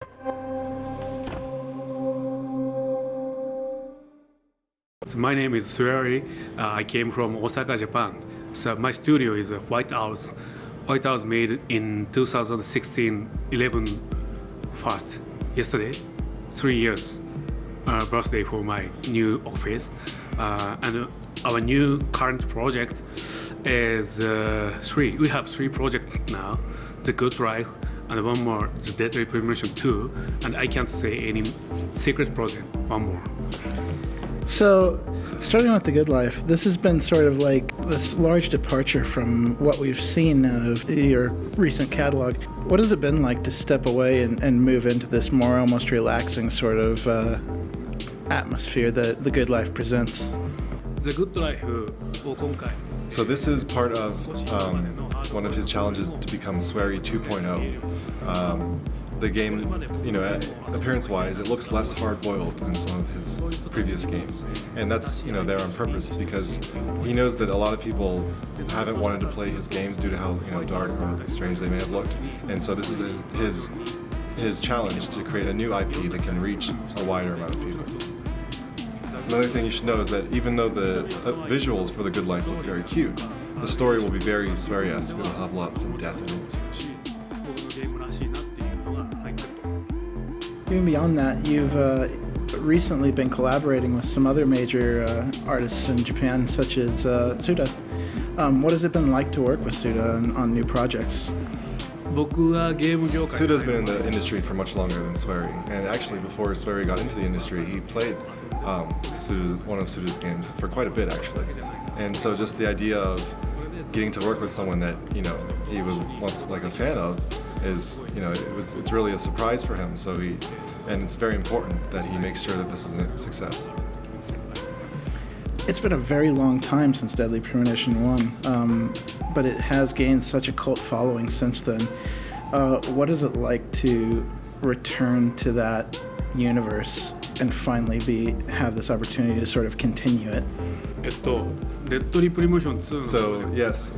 So my name is Swery. I came from Osaka, Japan. So my studio is White House. White House made in 2016, 11 first, yesterday, 3 years birthday for my new office. And our new current project is three. We have three projects now. The Good Life, and one more, The Deadly Premonition 2, and I can't say any secret project, one more. So, starting with The Good Life, this has been sort of like this large departure from what we've seen of your recent catalog. What has it been like to step away and move into this more almost relaxing sort of atmosphere that The Good Life presents? The Good Life を今回 So this is part of one of his challenges to become Swery 2.0. The game, appearance-wise, it looks less hard-boiled than some of his previous games, and that's there on purpose because he knows that a lot of people haven't wanted to play his games due to how dark or strange they may have looked, and so this is his challenge to create a new IP that can reach a wider amount of people. Another thing you should know is that even though the visuals for The Good Life look very cute, the story will be very Swery-esque. It'll have lots of death in it. Even beyond that, you've recently been collaborating with some other major artists in Japan, such as Suda. What has it been like to work with Suda on new projects? Suda's been in the industry for much longer than Swery, and actually before Swery got into the industry, he played one of Suda's games for quite a bit actually. And so just the idea of getting to work with someone that he was once like a fan of is it's really a surprise for him. And it's very important that he makes sure that this is a success. It's been a very long time since Deadly Premonition 1, but it has gained such a cult following since then. What is it like to return to that universe and finally have this opportunity to sort of continue it? So yes,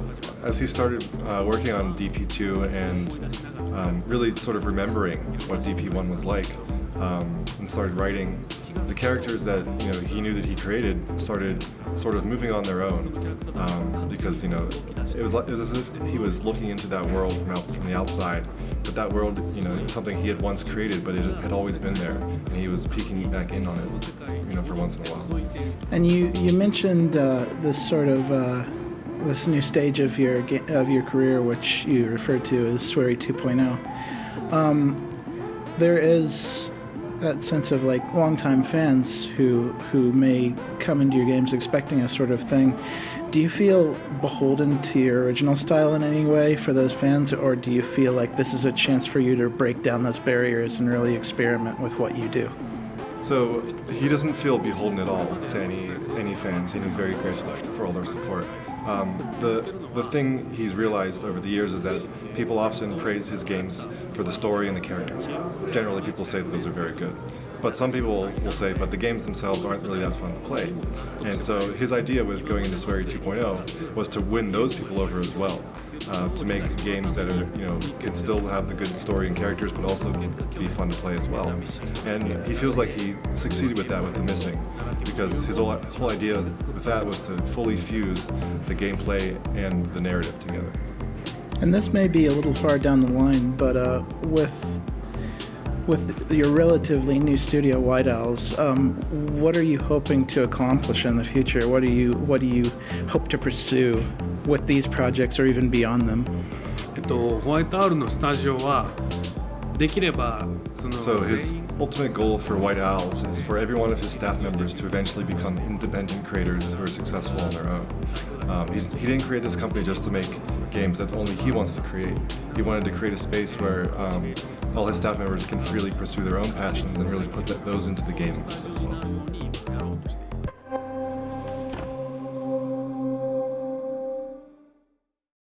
as he started working on DP2 and really sort of remembering what DP1 was like, and started writing, the characters that he knew that he created started sort of moving on their own, because it was as if he was looking into that world from the outside, but that world was something he had once created, but it had always been there, and he was peeking back in on it, for once in a while. And you mentioned this sort of this new stage of your career, which you referred to as Swery 2.0. There is that sense of like longtime fans who may come into your games expecting a sort of thing. Do you feel beholden to your original style in any way for those fans, or do you feel like this is a chance for you to break down those barriers and really experiment with what you do? So he doesn't feel beholden at all to any fans, and he's very grateful for all their support. The thing he's realized over the years is that people often praise his games for the story and the characters. Generally, people say that those are very good. But some people will say, but the games themselves aren't really that fun to play. And so his idea with going into Swery 2.0 was to win those people over as well, to make games that are, can still have the good story and characters, but also be fun to play as well. And he feels like he succeeded with that with The Missing, because his whole idea with that was to fully fuse the gameplay and the narrative together. And this may be a little far down the line, but with your relatively new studio, White Owls, what are you hoping to accomplish in the future? What do you hope to pursue with these projects or even beyond them? So his ultimate goal for White Owls is for every one of his staff members to eventually become independent creators who are successful on their own. He didn't create this company just to make games that only he wants to create. He wanted to create a space where all his staff members can freely pursue their own passions and really put those into the games as well.